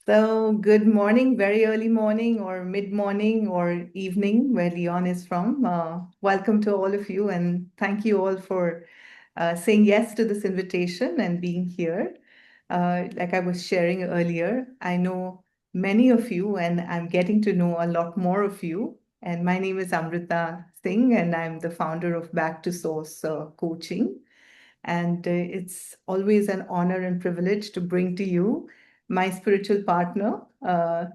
So good morning, very early morning or mid-morning or evening where Leon is from. Welcome to all of you and thank you all for saying yes to this invitation and being here. Like I was sharing earlier, I know many of you and I'm getting to know a lot more of you. And my name is Amrita Singh and I'm the founder of Back to Source Coaching. And it's always an honor and privilege to bring to you my spiritual partner,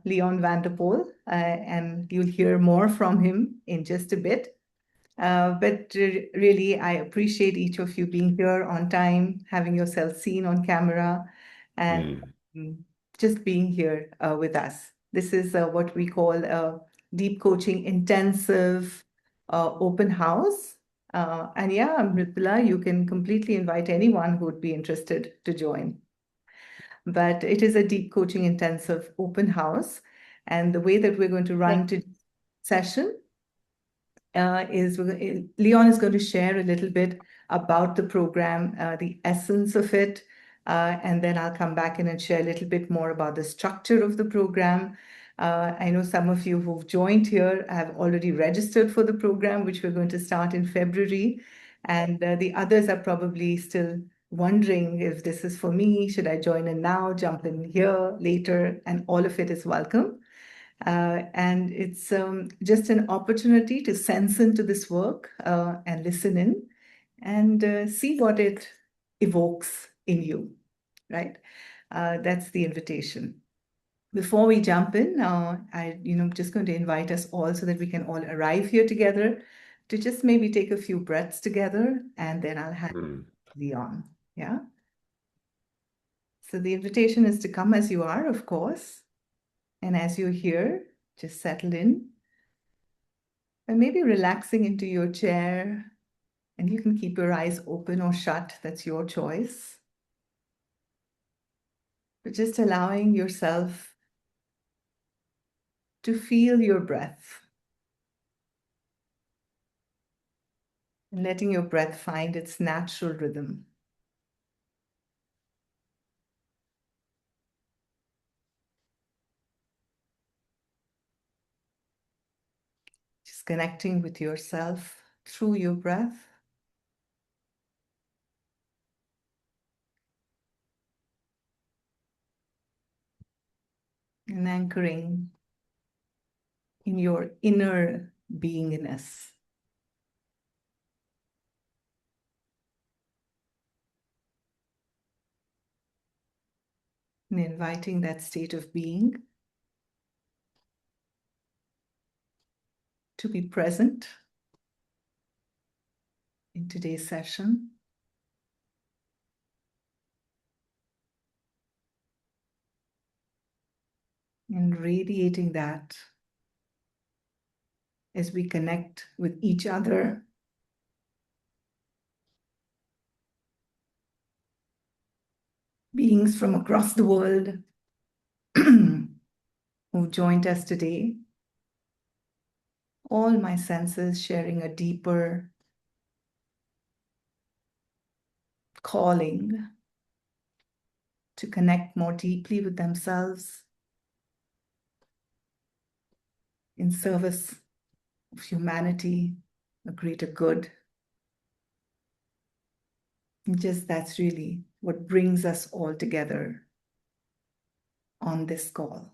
Leon VanderPol, and you'll hear more from him in just a bit. But really, I appreciate each of you being here on time, having yourself seen on camera, and mm, just being here with us. This is what we call a deep coaching intensive open house. And yeah, Amrita, you can completely invite anyone who would be interested to join. But it is a deep coaching intensive open house. And the way that we're going to run today's session Leon is going to share a little bit about the program, the essence of it, and then I'll come back in and share a little bit more about the structure of the program. I know some of you who've joined here have already registered for the program, which we're going to start in February, and the others are probably still wondering if this is for me. Should I join in now, jump in here later? And all of it is welcome. And it's just an opportunity to sense into this work and listen in and see what it evokes in you, right? That's the invitation. Before we jump in, I'm just going to invite us all so that we can all arrive here together to just maybe take a few breaths together, and then I'll hand Leon. Yeah. So the invitation is to come as you are, of course. And as you're here, just settle in. And maybe relaxing into your chair, and you can keep your eyes open or shut. That's your choice. But just allowing yourself to feel your breath and letting your breath find its natural rhythm. Just connecting with yourself through your breath. And anchoring in your inner beingness. And inviting that state of being to be present in today's session. And radiating that as we connect with each other. Beings from across the world who joined us today. All my senses sharing a deeper calling to connect more deeply with themselves in service of humanity, a greater good. And just that's really what brings us all together on this call.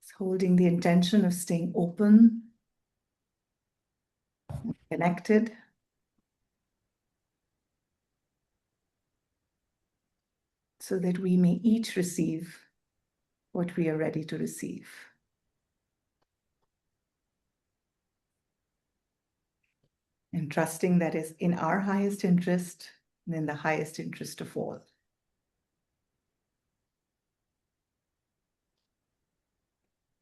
It's holding the intention of staying open, connected, so that we may each receive what we are ready to receive. And trusting that is in our highest interest and in the highest interest of all.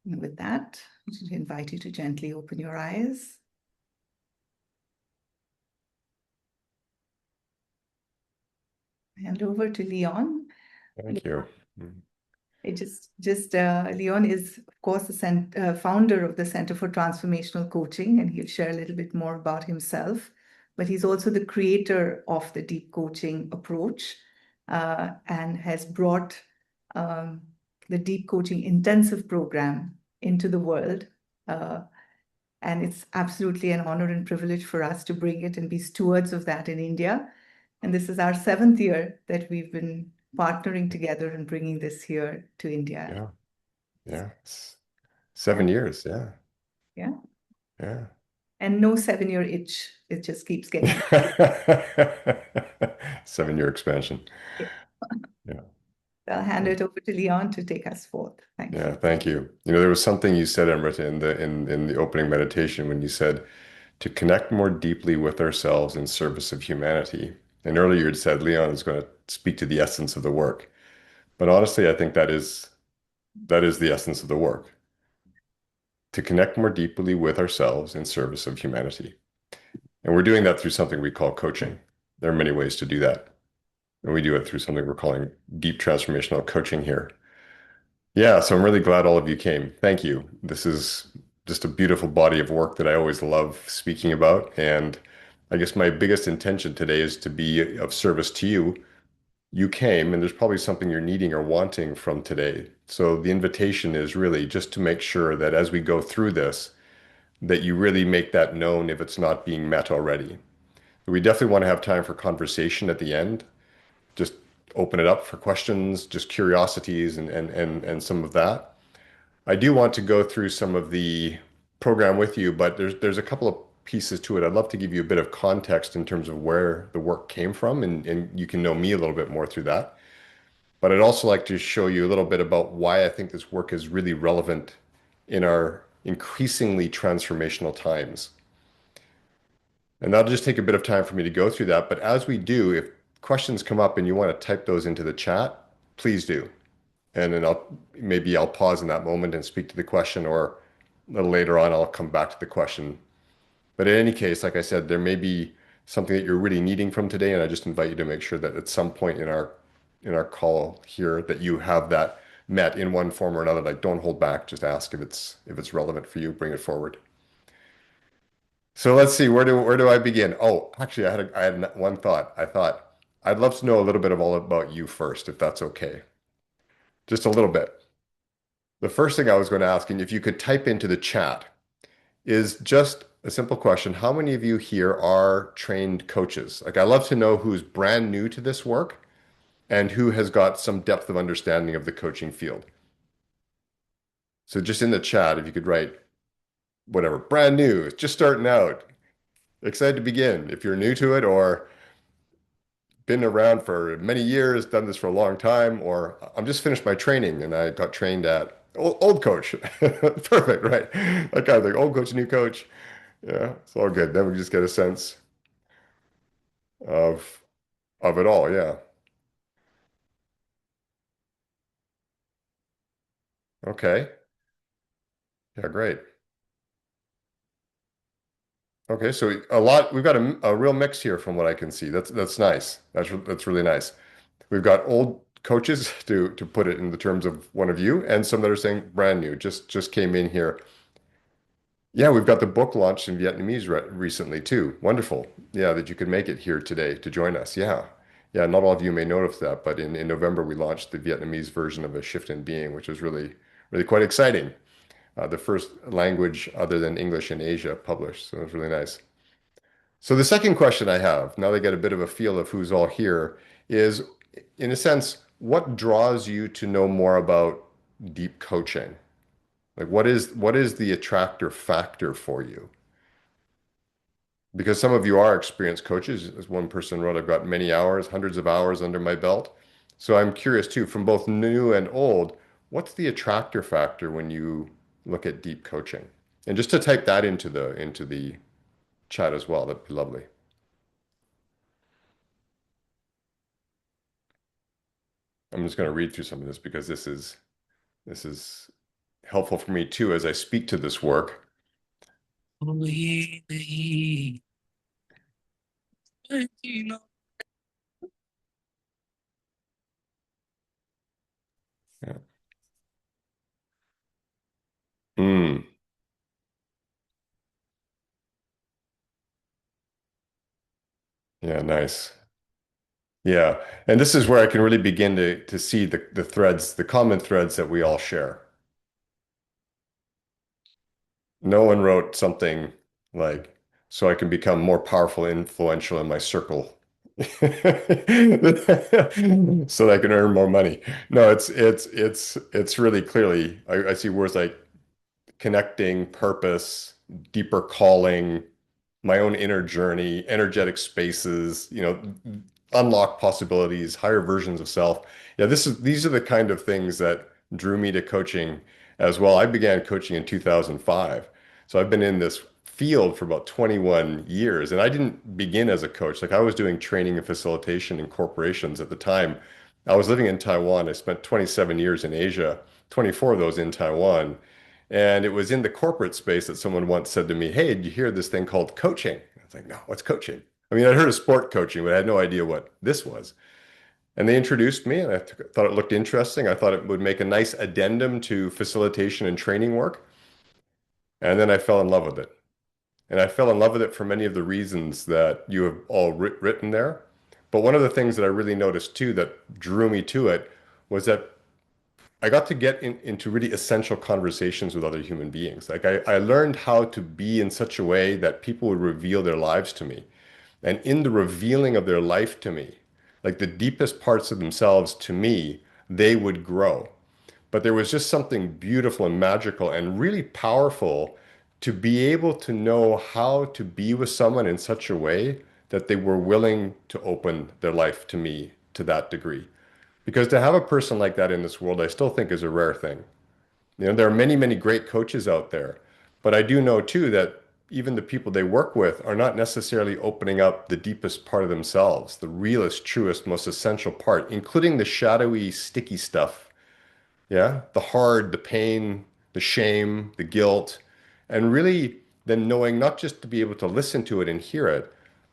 And with that, I should invite you to gently open your eyes. Hand over to Leon. Thank you. Leon is, of course, the founder of the Center for Transformational Coaching, and he'll share a little bit more about himself. But he's also the creator of the deep coaching approach, and has brought the deep coaching intensive program into the world. And it's absolutely an honor and privilege for us to bring it and be stewards of that in India. And this is our 7th year that we've been partnering together and bringing this here to India. Yeah. 7 years. Yeah. Yeah. Yeah. And no 7-year itch. It just keeps getting. 7-year expansion. Yeah. Yeah. I'll hand it over to Leon to take us forth. Thank Yeah, you. thank you. There was something you said, Amrita, in the opening meditation when you said to connect more deeply with ourselves in service of humanity. And earlier you said Leon is going to speak to the essence of the work. But honestly, I think that is the essence of the work. To connect more deeply with ourselves in service of humanity. And we're doing that through something we call coaching. There are many ways to do that. And we do it through something we're calling deep transformational coaching here. Yeah, so I'm really glad all of you came. Thank you. This is just a beautiful body of work that I always love speaking about. And I guess my biggest intention today is to be of service to you. You came, and there's probably something you're needing or wanting from today. So the invitation is really just to make sure that as we go through this, that you really make that known if it's not being met already. We definitely want to have time for conversation at the end. Just open it up for questions, just curiosities and some of that. I do want to go through some of the program with you, but there's a couple of pieces to it. I'd love to give you a bit of context in terms of where the work came from, and you can know me a little bit more through that. But I'd also like to show you a little bit about why I think this work is really relevant in our increasingly transformational times. And that'll just take a bit of time for me to go through that. But as we do, if questions come up and you want to type those into the chat, please do. And then I'll pause in that moment and speak to the question, or a little later on, I'll come back to the question. But in any case, like I said, there may be something that you're really needing from today, and I just invite you to make sure that at some point in our call here that you have that met in one form or another. Like, don't hold back. Just ask if it's relevant for you. Bring it forward. So let's see, where do I begin? Oh, actually, I had one thought. I thought I'd love to know a little bit of all about you first, if that's okay. Just a little bit. The first thing I was going to ask, and if you could type into the chat, is just a simple question. How many of you here are trained coaches? Like, I love to know who's brand new to this work and who has got some depth of understanding of the coaching field. So just in the chat, if you could write whatever, brand new, just starting out, excited to begin. If you're new to it or been around for many years, done this for a long time, or I'm just finished my training and I got trained at old coach. Perfect, right? That kind of thing. Old coach, new coach. Yeah, it's all good. Then we just get a sense of it all. Yeah. Okay. Yeah, great. Okay, so we've got a real mix here from what I can see. That's nice. That's really nice. We've got old coaches to put it in the terms of one of you, and some that are saying brand new, just came in here. Yeah, we've got the book launched in Vietnamese recently too. Wonderful. Yeah, that you could make it here today to join us. Yeah. Yeah, not all of you may notice that, but in November we launched the Vietnamese version of A Shift in Being, which was really quite exciting. The first language other than English in Asia published. So it was really nice. So the second question I have, now they get a bit of a feel of who's all here, is in a sense, what draws you to know more about deep coaching? Like what is the attractor factor for you? Because some of you are experienced coaches. As one person wrote, I've got many hours, hundreds of hours under my belt. So I'm curious too, from both new and old, what's the attractor factor when you look at deep coaching? And just to type that into the chat as well, that'd be lovely. I'm just going to read through some of this because this is helpful for me too as I speak to this work. Yeah. Mm. Yeah, nice. Yeah. And this is where I can really begin to see the threads, the common threads that we all share. No one wrote something like, so I can become more powerful, influential in my circle. So that I can earn more money. No, it's really clearly I see words like connecting, purpose, deeper calling, my own inner journey, energetic spaces, unlock possibilities, higher versions of self. Yeah, these are the kind of things that drew me to coaching as well. I began coaching in 2005. So I've been in this field for about 21 years, and I didn't begin as a coach. Like I was doing training and facilitation in corporations at the time. I was living in Taiwan. I spent 27 years in Asia, 24 of those in Taiwan. And it was in the corporate space that someone once said to me, "Hey, did you hear this thing called coaching?" I was like, "No, what's coaching?" I mean, I'd heard of sport coaching, but I had no idea what this was. And they introduced me, and thought it looked interesting. I thought it would make a nice addendum to facilitation and training work. And then I fell in love with it. And I fell in love with it for many of the reasons that you have all written there. But one of the things that I really noticed too that drew me to it was that I got to get into really essential conversations with other human beings. Like I learned how to be in such a way that people would reveal their lives to me. And in the revealing of their life to me, like the deepest parts of themselves to me, they would grow. But there was just something beautiful and magical and really powerful to be able to know how to be with someone in such a way that they were willing to open their life to me to that degree. Because to have a person like that in this world, I still think is a rare thing. There are many, many great coaches out there, but I do know too that even the people they work with are not necessarily opening up the deepest part of themselves, the realest, truest, most essential part, including the shadowy, sticky stuff. Yeah, the hard, the pain, the shame, the guilt, and really then knowing not just to be able to listen to it and hear it,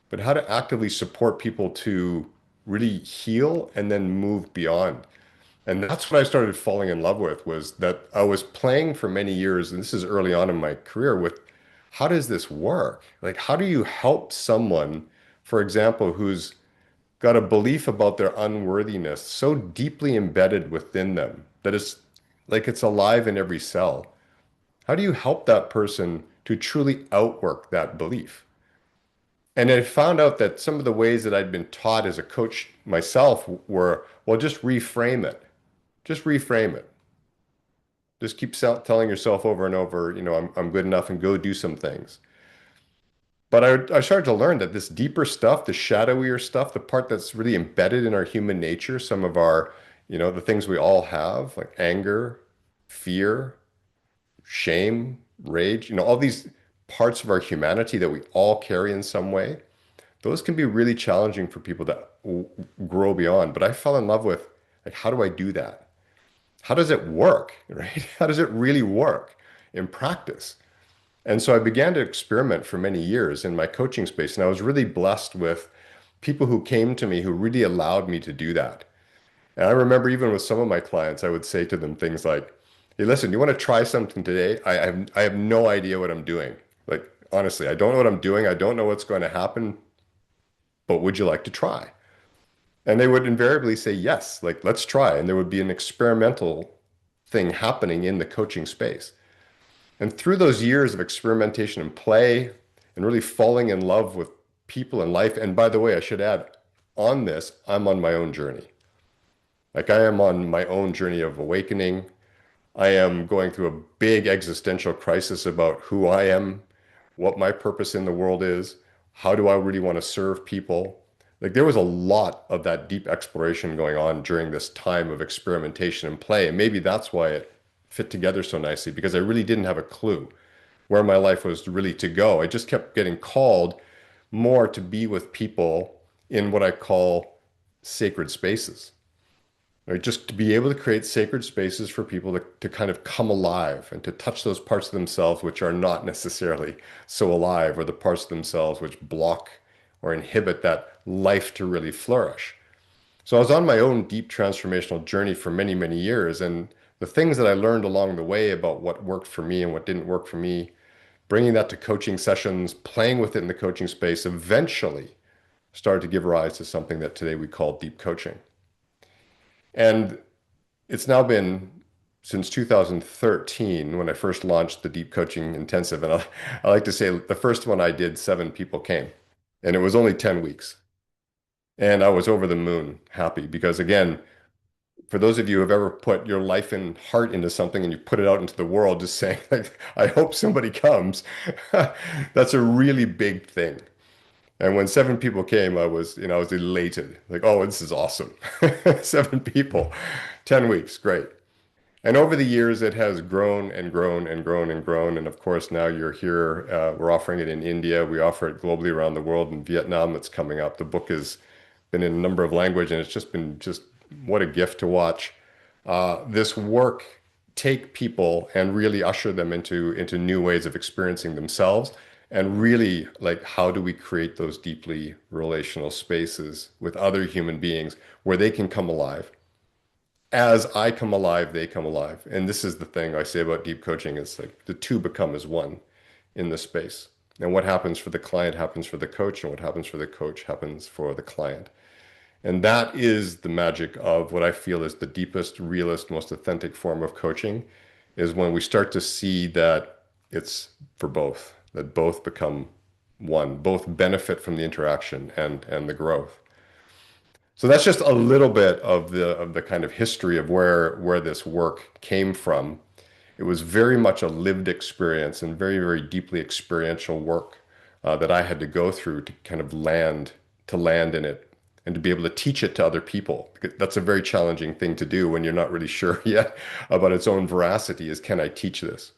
but how to actively support people to really heal and then move beyond. And that's what I started falling in love with was that I was playing for many years, and this is early on in my career, with how does this work? Like, how do you help someone, for example, who's got a belief about their unworthiness so deeply embedded within them that it's like it's alive in every cell? How do you help that person to truly outwork that belief? And I found out that some of the ways that I'd been taught as a coach myself were, well, just reframe it. Just reframe it. Just keep telling yourself over and over, I'm good enough and go do some things. But I started to learn that this deeper stuff, the shadowier stuff, the part that's really embedded in our human nature, some of our, the things we all have, like anger, fear, shame, rage, all these parts of our humanity that we all carry in some way, those can be really challenging for people to grow beyond. But I fell in love with, like, how do I do that? How does it work, right? How does it really work in practice? And so I began to experiment for many years in my coaching space, and I was really blessed with people who came to me who really allowed me to do that. And I remember even with some of my clients, I would say to them things like, "Hey, listen, you want to try something today? I have no idea what I'm doing. Like, honestly, I don't know what I'm doing. I don't know what's going to happen, but would you like to try?" And they would invariably say yes, like, let's try. And there would be an experimental thing happening in the coaching space. And through those years of experimentation and play and really falling in love with people and life, and by the way, I should add, on this, I'm on my own journey. Like I am on my own journey of awakening. I am going through a big existential crisis about who I am, what my purpose in the world is, how do I really want to serve people. Like there was a lot of that deep exploration going on during this time of experimentation and play. And maybe that's why it fit together so nicely because I really didn't have a clue where my life was really to go. I just kept getting called more to be with people in what I call sacred spaces. Right? Just to be able to create sacred spaces for people to kind of come alive and to touch those parts of themselves which are not necessarily so alive, or the parts of themselves which block or inhibit that life to really flourish. So I was on my own deep transformational journey for many, many years. And the things that I learned along the way about what worked for me and what didn't work for me, bringing that to coaching sessions, playing with it in the coaching space, eventually started to give rise to something that today we call deep coaching. And it's now been since 2013 when I first launched the deep coaching intensive. And I like to say the first one I did, 7 people came, and it was only 10 weeks. And I was over the moon happy because, again, for those of you who have ever put your life and heart into something and you put it out into the world, just saying, like, I hope somebody comes, that's a really big thing. And when 7 people came, I was elated. Like, oh, this is awesome. 7 people, 10 weeks, great. And over the years, it has grown and grown and grown and grown. And of course, now you're here. We're offering it in India. We offer it globally around the world. In Vietnam, it's coming up. The book has been in a number of languages, and it's just been just what a gift to watch this work take people and really usher them into new ways of experiencing themselves. And really, like, how do we create those deeply relational spaces with other human beings where they can come alive? As I come alive, they come alive. And this is the thing I say about deep coaching is like the two become as one in this space. And what happens for the client happens for the coach, and what happens for the coach happens for the client. And that is the magic of what I feel is the deepest, realest, most authentic form of coaching is when we start to see that it's for both, that both become one, both benefit from the interaction and the growth. So that's just a little bit of the kind of history of where this work came from. It was very much a lived experience and very, very deeply experiential work that I had to go through to kind of land in it and to be able to teach it to other people. Because that's a very challenging thing to do when you're not really sure yet about its own veracity is, can I teach this?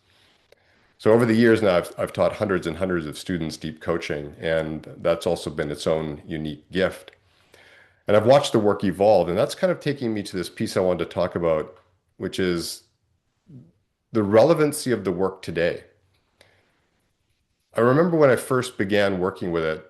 So over the years now, I've taught hundreds and hundreds of students deep coaching, and that's also been its own unique gift. And I've watched the work evolve, and that's kind of taking me to this piece I wanted to talk about, which is the relevancy of the work today. I remember when I first began working with it,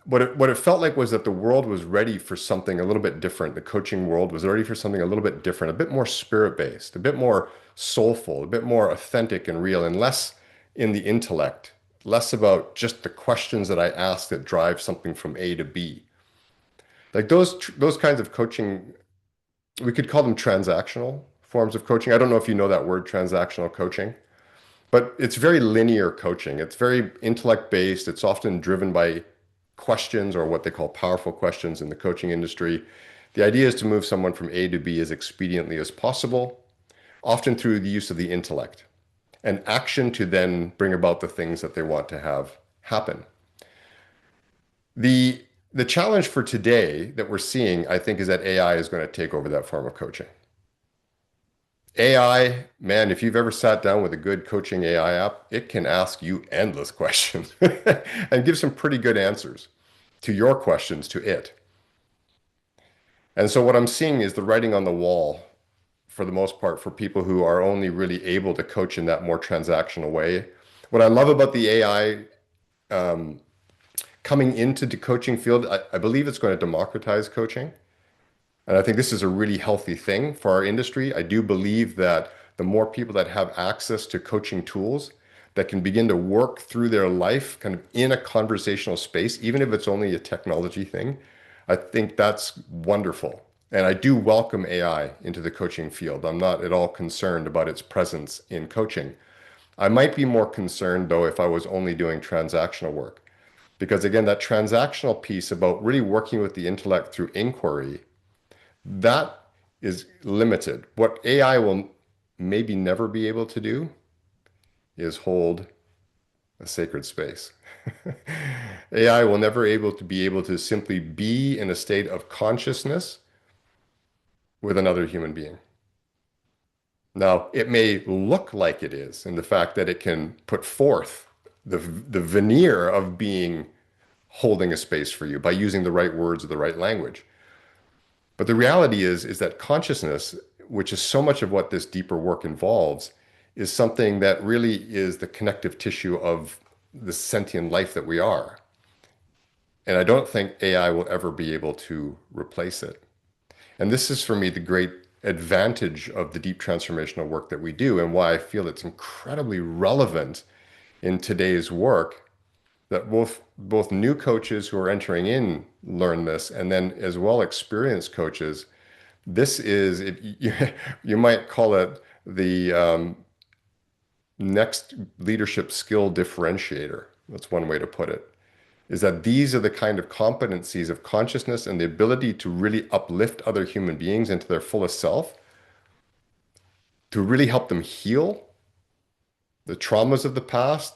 what it felt like was that the world was ready for something a little bit different. The coaching world was ready for something a little bit different, a bit more spirit-based, a bit more soulful, a bit more authentic and real, and less in the intellect, less about just the questions that I ask that drive something from A to B. Like those kinds of coaching, we could call them transactional forms of coaching. I don't know if you know that word, transactional coaching, but it's very linear coaching. It's very intellect based. It's often driven by questions or what they call powerful questions in the coaching industry. The idea is to move someone from A to B as expediently as possible, often through the use of the intellect and action to then bring about the things that they want to have happen. The challenge for today that we're seeing, I think, is that AI is going to take over that form of coaching. AI, man, if you've ever sat down with a good coaching AI app, it can ask you endless questions and give some pretty good answers to your questions to it. And so what I'm seeing is the writing on the wall, for the most part, for people who are only really able to coach in that more transactional way. What I love about the AI coming into the coaching field, I believe it's going to democratize coaching. And I think this is a really healthy thing for our industry. I do believe that the more people that have access to coaching tools that can begin to work through their life kind of in a conversational space, even if it's only a technology thing, I think that's wonderful. And I do welcome AI into the coaching field. I'm not at all concerned about its presence in coaching. I might be more concerned, though, if I was only doing transactional work. Because again, that transactional piece about really working with the intellect through inquiry, that is limited. What AI will maybe never be able to do is hold a sacred space. AI will never be able to simply be in a state of consciousness with another human being. Now, it may look like it is in the fact that it can put forth the veneer of being holding a space for you by using the right words or the right language. But the reality is that consciousness, which is so much of what this deeper work involves, is something that really is the connective tissue of the sentient life that we are. And I don't think AI will ever be able to replace it. And this is for me the great advantage of the deep transformational work that we do and why I feel it's incredibly relevant in today's work that both new coaches who are entering in learn this, and then as well experienced coaches. This is you might call it the next leadership skill differentiator. That's one way to put it. Is that these are the kind of competencies of consciousness and the ability to really uplift other human beings into their fullest self, to really help them heal the traumas of the past,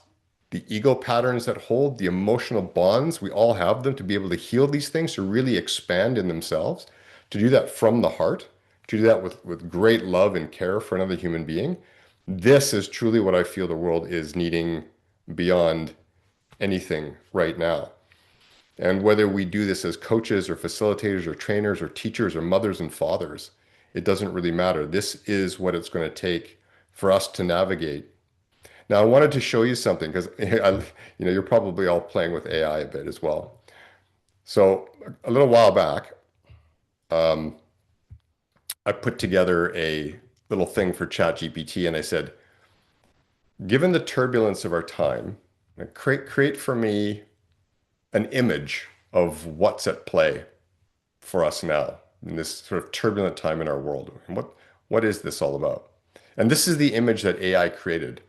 the ego patterns that hold, the emotional bonds. We all have them to be able to heal these things, to really expand in themselves, to do that from the heart, to do that with great love and care for another human being. This is truly what I feel the world is needing beyond anything right now. And whether we do this as coaches or facilitators or trainers or teachers or mothers and fathers, it doesn't really matter. This is what it's going to take for us to navigate. Now, I wanted to show you something because you're probably all playing with AI a bit as well. So a little while back, I put together a little thing for ChatGPT, and I said, given the turbulence of our time, create for me an image of what's at play for us now in this sort of turbulent time in our world. And what is this all about? And this is the image that AI created.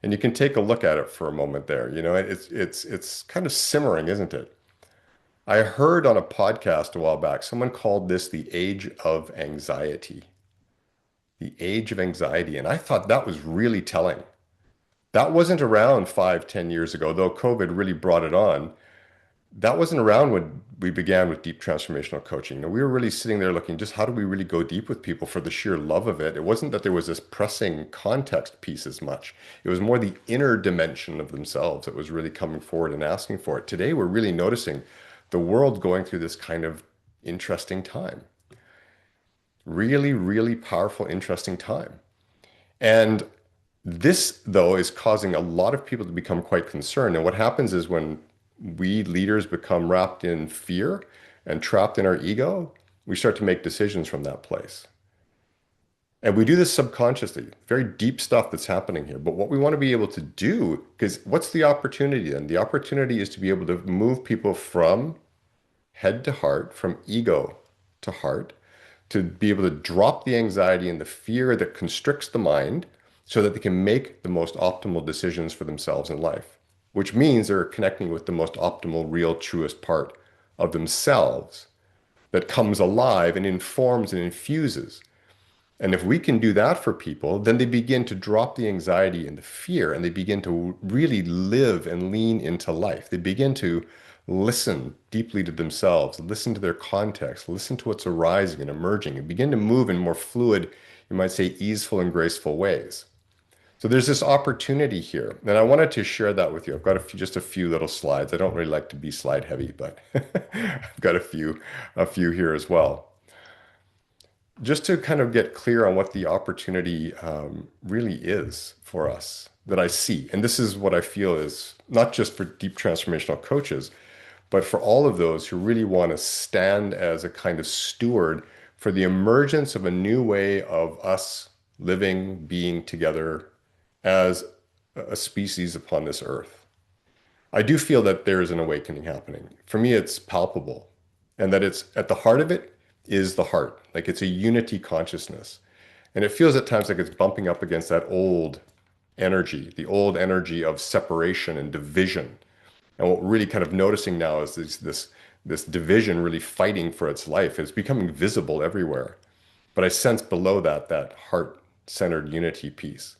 And you can take a look at it for a moment there. It's kind of simmering, isn't it? I heard on a podcast a while back, someone called this the age of anxiety. The age of anxiety. And I thought that was really telling. That wasn't around 5, 10 years ago, though COVID really brought it on. That wasn't around when we began with deep transformational coaching. We were really sitting there looking, just how do we really go deep with people for the sheer love of it? It wasn't that there was this pressing context piece as much. It was more the inner dimension of themselves that was really coming forward and asking for it. Today, we're really noticing the world going through this kind of interesting time. Really, really powerful, interesting time. And this, though, is causing a lot of people to become quite concerned. And what happens is when we leaders become wrapped in fear and trapped in our ego, we start to make decisions from that place. And we do this subconsciously, very deep stuff that's happening here. But what we want to be able to do, because what's the opportunity then? The opportunity is to be able to move people from head to heart, from ego to heart, to be able to drop the anxiety and the fear that constricts the mind so that they can make the most optimal decisions for themselves in life, which means they're connecting with the most optimal, real, truest part of themselves that comes alive and informs and infuses. And if we can do that for people, then they begin to drop the anxiety and the fear, and they begin to really live and lean into life. They begin to listen deeply to themselves, listen to their context, listen to what's arising and emerging, and begin to move in more fluid, you might say, easeful and graceful ways. So there's this opportunity here, and I wanted to share that with you. I've got just a few little slides. I don't really like to be slide heavy, but I've got a few here as well. Just to kind of get clear on what the opportunity really is for us that I see. And this is what I feel is not just for deep transformational coaches, but for all of those who really want to stand as a kind of steward for the emergence of a new way of us living, being together as a species upon this earth. I do feel that there is an awakening happening. For me, it's palpable, and that it's at the heart of it is the heart. Like it's a unity consciousness. And it feels at times like it's bumping up against that old energy, the old energy of separation and division. And what we're really kind of noticing now is this division really fighting for its life. It's becoming visible everywhere. But I sense below that heart-centered unity piece.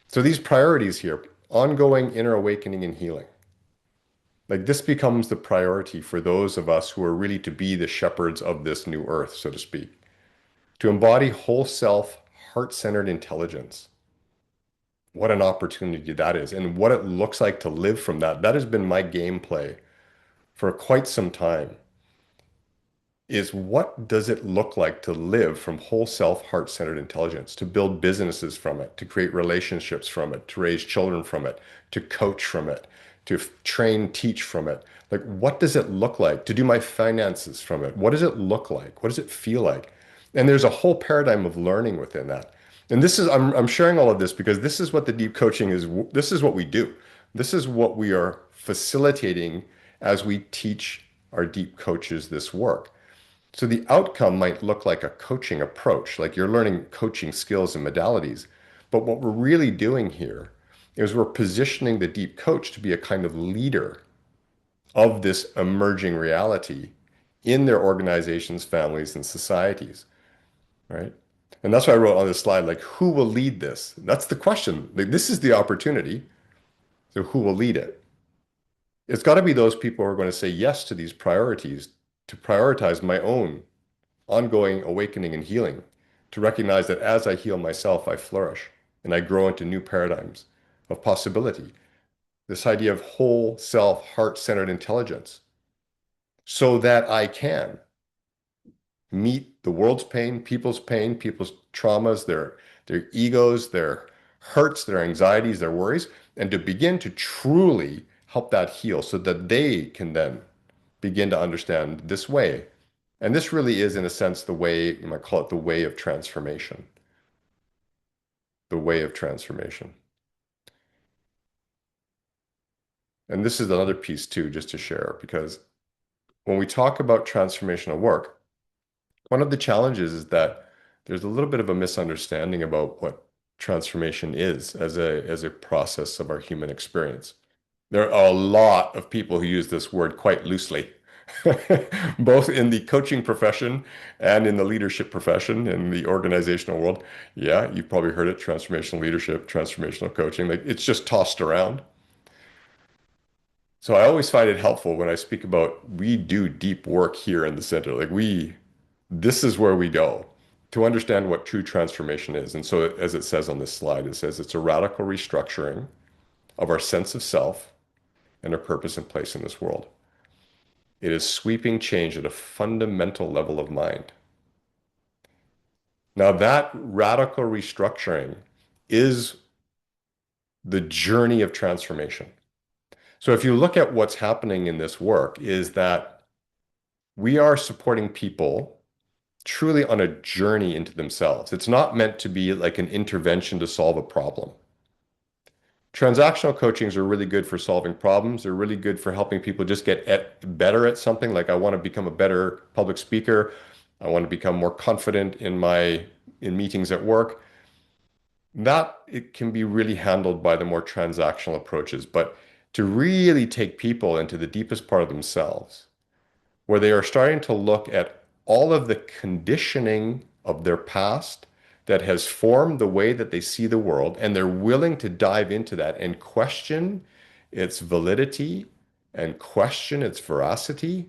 So these priorities here, ongoing inner awakening and healing. Like this becomes the priority for those of us who are really to be the shepherds of this new earth, so to speak. To embody whole self, heart-centered intelligence. What an opportunity that is, and what it looks like to live from that. That has been my gameplay for quite some time. Is what does it look like to live from whole self, heart-centered intelligence, to build businesses from it, to create relationships from it, to raise children from it, to coach from it, to train, teach from it. Like, what does it look like to do my finances from it? What does it look like? What does it feel like? And there's a whole paradigm of learning within that. And this is, I'm sharing all of this because this is what the deep coaching is. This is what we do. This is what we are facilitating as we teach our deep coaches this work. So the outcome might look like a coaching approach, like you're learning coaching skills and modalities. But what we're really doing here is we're positioning the deep coach to be a kind of leader of this emerging reality in their organizations, families, and societies, right? And that's why I wrote on this slide, like, who will lead this? That's the question. Like, this is the opportunity. So who will lead it? It's got to be those people who are going to say yes to these priorities, to prioritize my own ongoing awakening and healing, to recognize that as I heal myself, I flourish and I grow into new paradigms of possibility. This idea of whole self, heart-centered intelligence, so that I can meet the world's pain, people's traumas, their egos, their hurts, their anxieties, their worries, and to begin to truly help that heal so that they can then begin to understand this way. And this really is, in a sense, the way, you might call it the way of transformation. The way of transformation. And this is another piece too, just to share, because when we talk about transformational work, one of the challenges is that there's a little bit of a misunderstanding about what transformation is as a process of our human experience. There are a lot of people who use this word quite loosely, both in the coaching profession and in the leadership profession, in the organizational world. Yeah, you've probably heard it, transformational leadership, transformational coaching. Like it's just tossed around. So I always find it helpful when I speak about we do deep work here in the center. This is where we go to understand what true transformation is. And so, as it says on this slide, it says it's a radical restructuring of our sense of self and our purpose and place in this world. It is sweeping change at a fundamental level of mind. Now, that radical restructuring is the journey of transformation. So, if you look at what's happening in this work, is that we are supporting people truly on a journey into themselves. It's not meant to be like an intervention to solve a problem. Transactional coachings are really good for solving problems. They're really good for helping people just better at something. Like I want to become a better public speaker. I want to become more confident in meetings at work. That it can be really handled by the more transactional approaches. But to really take people into the deepest part of themselves, where they are starting to look at all of the conditioning of their past that has formed the way that they see the world, and they're willing to dive into that and question its validity and question its veracity,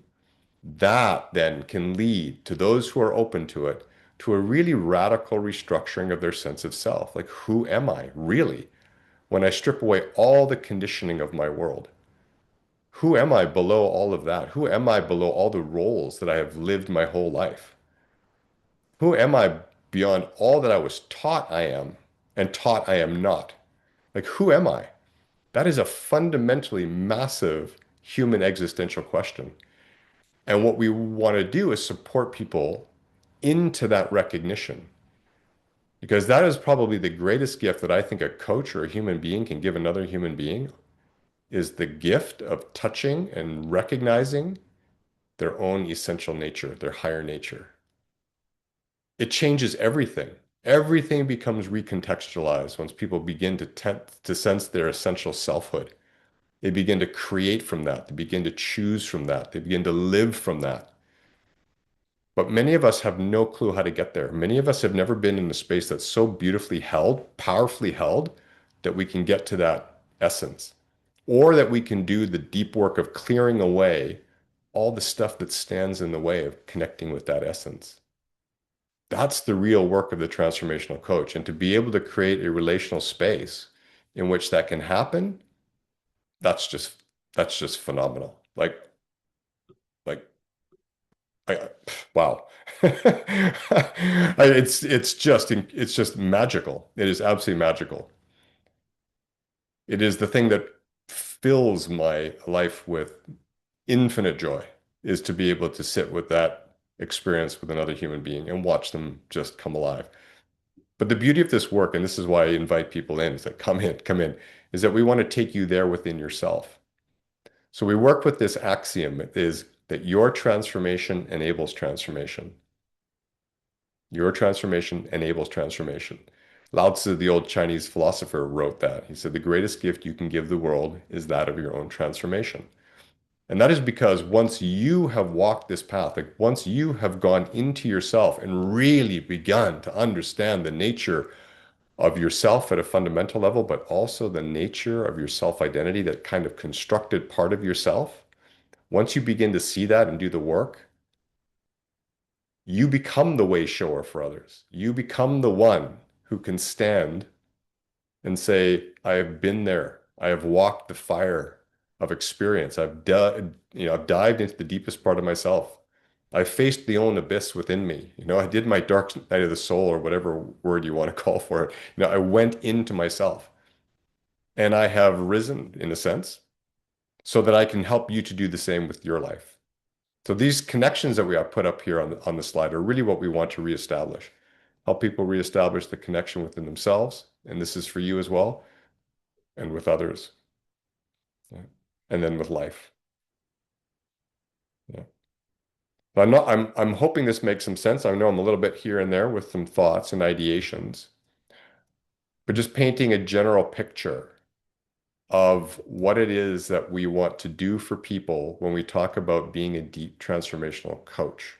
that then can lead to those who are open to it to a really radical restructuring of their sense of self. Like, who am I really when I strip away all the conditioning of my world? Who am I below all of that? Who am I below all the roles that I have lived my whole life? Who am I beyond all that I was taught I am and taught I am not? Like, who am I? That is a fundamentally massive human existential question. And what we want to do is support people into that recognition, because that is probably the greatest gift that I think a coach or a human being can give another human being is the gift of touching and recognizing their own essential nature, their higher nature. It changes everything. Everything becomes recontextualized once people begin to sense their essential selfhood. They begin to create from that. They begin to choose from that. They begin to live from that. But many of us have no clue how to get there. Many of us have never been in a space that's so beautifully held, powerfully held, that we can get to that essence, or that we can do the deep work of clearing away all the stuff that stands in the way of connecting with that essence. That's the real work of the transformational coach. And to be able to create a relational space in which that can happen, that's just that's just phenomenal. Like I, wow. It's just magical. It is absolutely magical. It is the thing that fills my life with infinite joy, is to be able to sit with that experience with another human being and watch them just come alive. But the beauty of this work, and this is why I invite people in, is that come in, is that we want to take you there within yourself. So we work with this axiom is that your transformation enables transformation. Your transformation enables transformation. Lao Tzu, the old Chinese philosopher, wrote that. He said, the greatest gift you can give the world is that of your own transformation. And that is because once you have walked this path, like once you have gone into yourself and really begun to understand the nature of yourself at a fundamental level, but also the nature of your self-identity, that kind of constructed part of yourself, once you begin to see that and do the work, you become the way shower for others. You become the one who can stand and say, I have been there. I have walked the fire of experience. I've dived into the deepest part of myself. I faced the own abyss within me. I did my dark night of the soul or whatever word you want to call for it. I went into myself and I have risen in a sense so that I can help you to do the same with your life. So these connections that we have put up here on the slide are really what we want to reestablish. Help people reestablish the connection within themselves. And this is for you as well, and with others. Yeah. And then with life. Yeah. I'm hoping this makes some sense. I know I'm a little bit here and there with some thoughts and ideations, but just painting a general picture of what it is that we want to do for people when we talk about being a deep transformational coach.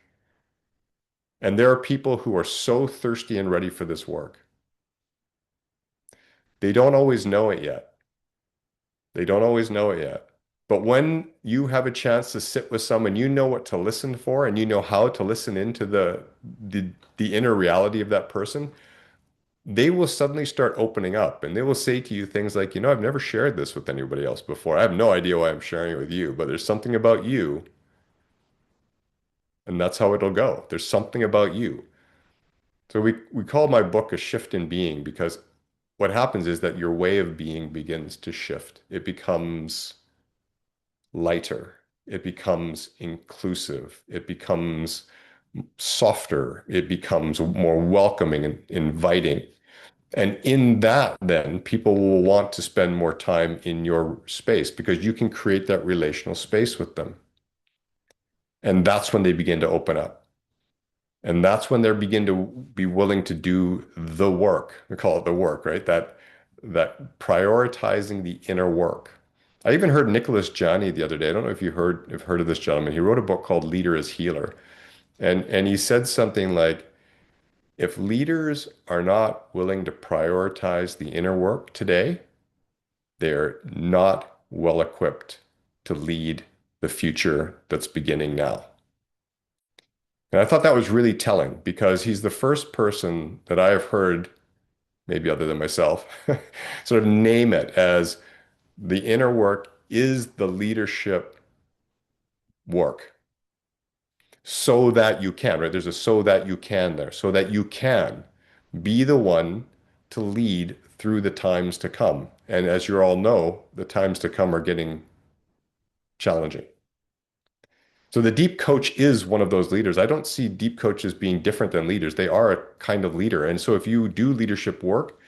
And there are people who are so thirsty and ready for this work. They don't always know it yet. They don't always know it yet. But when you have a chance to sit with someone, you know what to listen for and you know how to listen into the inner reality of that person, they will suddenly start opening up and they will say to you things like, I've never shared this with anybody else before. I have no idea why I'm sharing it with you, but there's something about you, and that's how it'll go. There's something about you. So we call my book A Shift in Being because what happens is that your way of being begins to shift. It becomes lighter. It becomes inclusive. It becomes softer. It becomes more welcoming and inviting. And in that, then people will want to spend more time in your space because you can create that relational space with them. And that's when they begin to open up. And that's when they begin to be willing to do the work. We call it the work, right? That prioritizing the inner work. I even heard Nicholas Jani the other day. I don't know if you've heard of this gentleman. He wrote a book called Leader as Healer. And he said something like, if leaders are not willing to prioritize the inner work today, they're not well equipped to lead the future that's beginning now. And I thought that was really telling because he's the first person that I have heard, maybe other than myself, sort of name it as the inner work is the leadership work so that you can, right? There's a so that you can there, so that you can be the one to lead through the times to come. And as you all know, the times to come are getting challenging. So the deep coach is one of those leaders. I don't see deep coaches being different than leaders. They are a kind of leader. And so if you do leadership work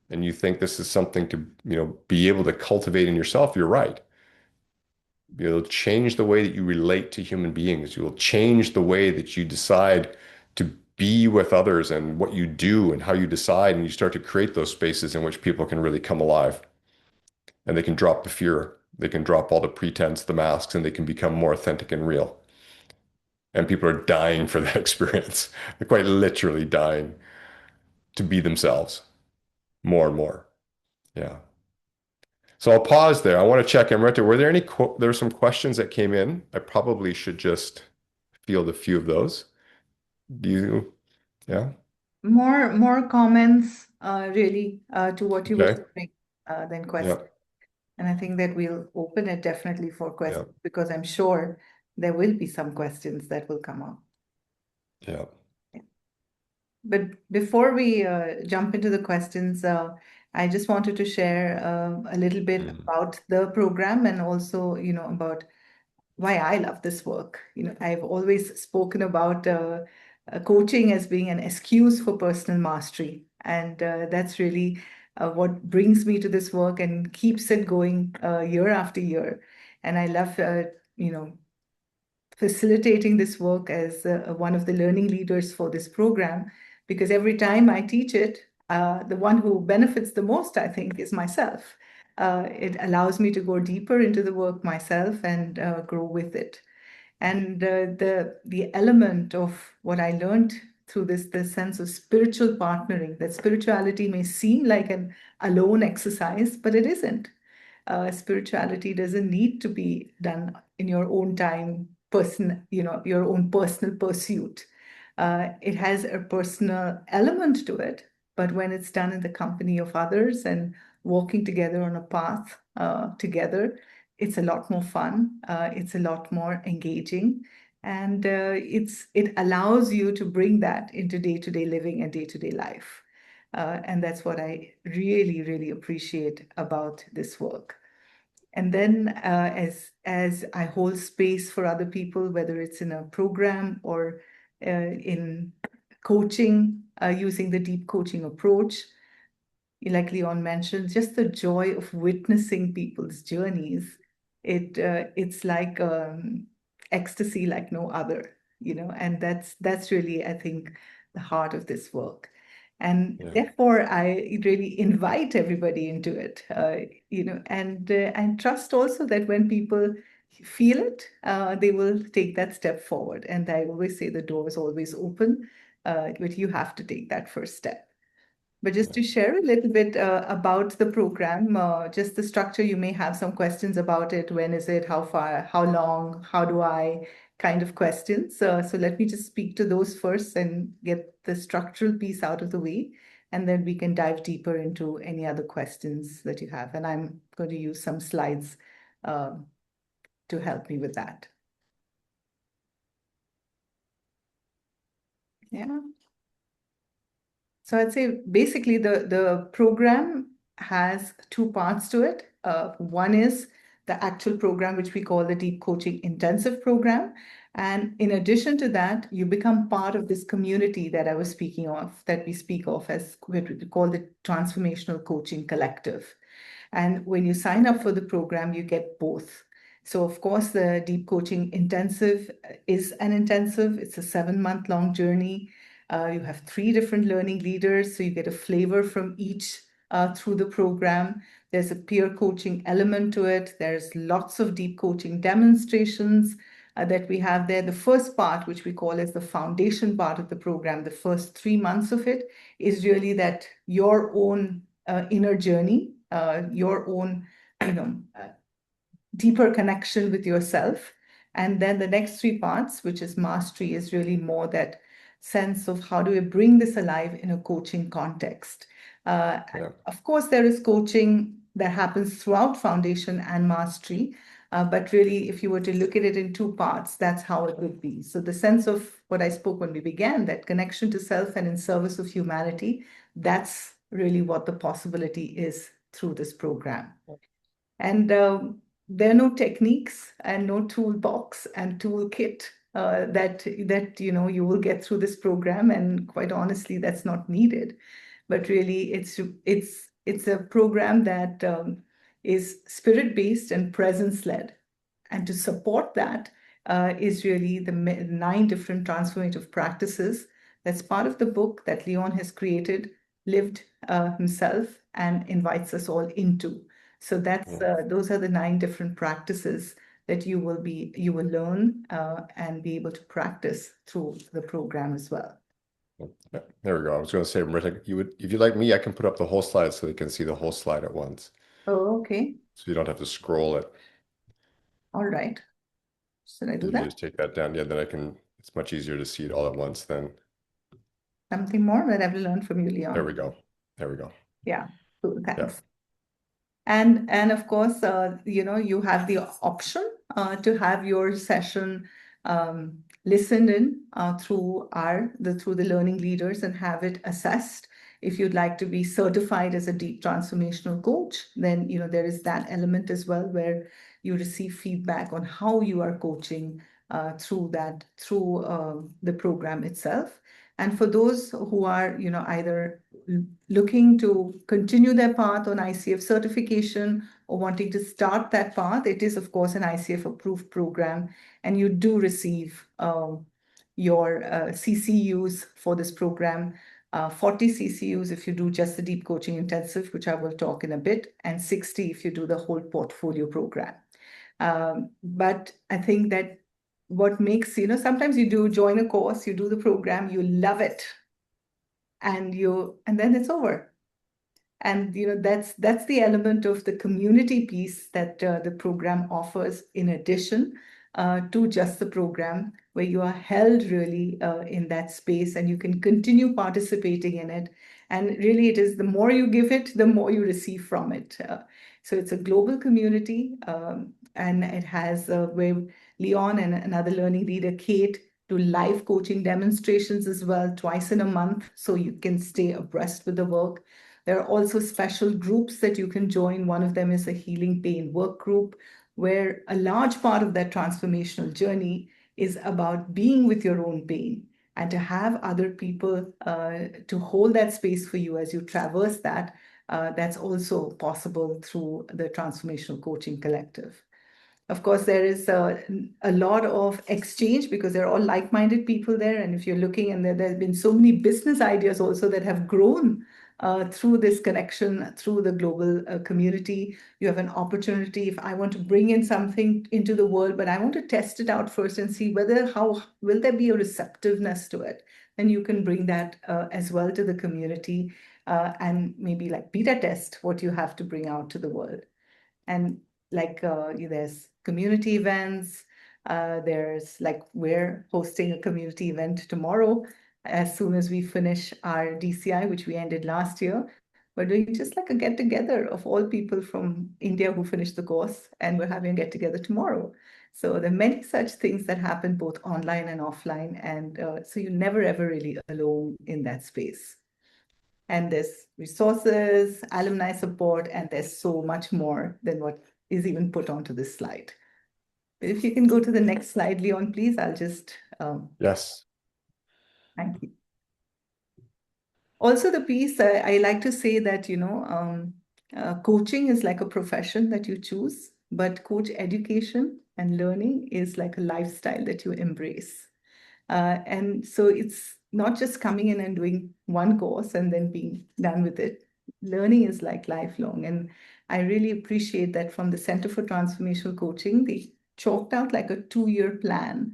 and you think this is something to, be able to cultivate in yourself, you're right. You'll change the way that you relate to human beings. You'll change the way that you decide to be with others and what you do and how you decide. And you start to create those spaces in which people can really come alive and they can drop the fear. They can drop all the pretense, the masks, and they can become more authentic and real. And people are dying for that experience. They're quite literally dying to be themselves more and more. Yeah. So I'll pause there. I want to check, Amrita, were there there were some questions that came in? I probably should just field a few of those. Do you? Yeah. More comments, really, to what you were Okay. saying, than Yeah. questions. And I think that we'll open it definitely for Yeah. questions because I'm sure there will be some questions that will come up. Yeah. But before we jump into the questions, I just wanted to share a little bit Mhm. about the program and also, about why I love this work. I've always spoken about coaching as being an excuse for personal mastery. And that's really what brings me to this work and keeps it going year after year. And I love, you know, facilitating this work as one of the learning leaders for this program, because every time I teach it, the one who benefits the most, I think, is myself. It allows me to go deeper into the work myself and grow with it. And the element of what I learned through this sense of spiritual partnering, that spirituality may seem like an alone exercise, but it isn't. Spirituality doesn't need to be done in your own time, your own personal pursuit. It has a personal element to it, but when it's done in the company of others and walking together on a path together, it's a lot more fun. It's a lot more engaging, and it allows you to bring that into day-to-day living and day-to-day life. And that's what I really, really appreciate about this work. And then as I hold space for other people, whether it's in a program or in coaching, using the deep coaching approach, like Leon mentioned, just the joy of witnessing people's journeys, it's like ecstasy like no other, and that's really, I think, the heart of this work. And Yeah. therefore, I really invite everybody into it, and trust also that when people feel it, they will take that step forward. And I always say the door is always open, but you have to take that first step. But just Yeah. to share a little bit about the program, just the structure, you may have some questions about it. When is it? How far? How long? How do I? Kind of questions. So let me just speak to those first and get the structural piece out of the way. And then we can dive deeper into any other questions that you have. And I'm going to use some slides uh, to help me with that. Yeah. So I'd say basically the program has two parts to it. One is the actual program, which we call the Deep Coaching Intensive Program. And in addition to that, you become part of this community that I was speaking of, that we speak of as what we call the Transformational Coaching Collective. And when you sign up for the program, you get both. So, of course, the Deep Coaching Intensive is an intensive, it's a 7-month long journey. You have 3 different learning leaders, so you get a flavor from each through the program. There's a peer coaching element to it. There's lots of deep coaching demonstrations that we have there. The first part, which we call as the foundation part of the program, the first 3 months of it, is really that your own inner journey, your own, deeper connection with yourself. And then the next 3 parts, which is mastery, is really more that sense of how do we bring this alive in a coaching context. Yeah. Of course, there is coaching that happens throughout foundation and mastery. But really, if you were to look at it in 2 parts, that's how it would be. So the sense of what I spoke when we began, that connection to self and in service of humanity, that's really what the possibility is through this program. And there are no techniques and no toolbox and toolkit that you will get through this program. And quite honestly, that's not needed. But really, it's a program that is spirit-based and presence-led. And to support that is really the 9 different transformative practices. That's part of the book that Leon has created, lived himself, and invites us all into. So that's Yeah. those are the 9 different practices that you will learn and be able to practice through the program as well. Yeah. There we go. I was going to say, Amrita, if you like me, I can put up the whole slide so they can see the whole slide at once. Oh, okay. So you don't have to scroll it. All right. Should I do If you that? just take that down, yeah, then it's much easier to see it all at once then. Something more that I've learned from you, There Leon. we go. There we go. Yeah. Cool. Yeah. Thanks. And of course, you have the option to have your session listened in through the learning leaders and have it assessed. if you'd like to be certified as a deep transformational coach, then there is that element as well where you receive feedback on how you are coaching through the program itself. And for those who are either looking to continue their path on ICF certification or wanting to start that path, it is of course an ICF approved program, and you do receive your CCUs for this program. 40 CCUs if you do just the deep coaching intensive, which I will talk in a bit, and 60 if you do the whole portfolio program. But I think that what makes, sometimes you do join a course, you do the program, you love it, and then it's over. And that's the element of the community piece that the program offers in addition to just the program, where you are held really in that space and you can continue participating in it. And really, it is the more you give it, the more you receive from it. So it's a global community, and it has where Leon and another learning leader, Kate, do live coaching demonstrations as well twice in a month, so you can stay abreast with the work. There are also special groups that you can join. One of them is a healing pain work group, where a large part of that transformational journey is about being with your own pain and to have other people to hold that space for you as you traverse that. That's also possible through the Transformational Coaching Collective. Of course, there is a lot of exchange because they're all like-minded people there. And if you're looking, and there have been so many business ideas also that have grown through this connection, through the global community. You have an opportunity. If I want to bring in something into the world, but I want to test it out first and see how will there be a receptiveness to it, then you can bring that as well to the community and maybe like beta test what you have to bring out to the world. And like there's community events. There's like we're hosting a community event tomorrow as soon as we finish our DCI, which we ended last year. We're doing just like a get together of all people from India who finished the course, and we're having a get together tomorrow. So there are many such things that happen both online and offline, and so you're never ever really alone in that space. And there's resources, alumni support, and there's so much more than what is even put onto this slide. But if you can go to the next slide, Leon, please, I'll just, Yes. thank you. Also, the piece, I like to say that, coaching is like a profession that you choose, but coach education and learning is like a lifestyle that you embrace. And so it's not just coming in and doing one course and then being done with it. Learning is like lifelong. And I really appreciate that from the Center for Transformational Coaching, they chalked out like a 2-year plan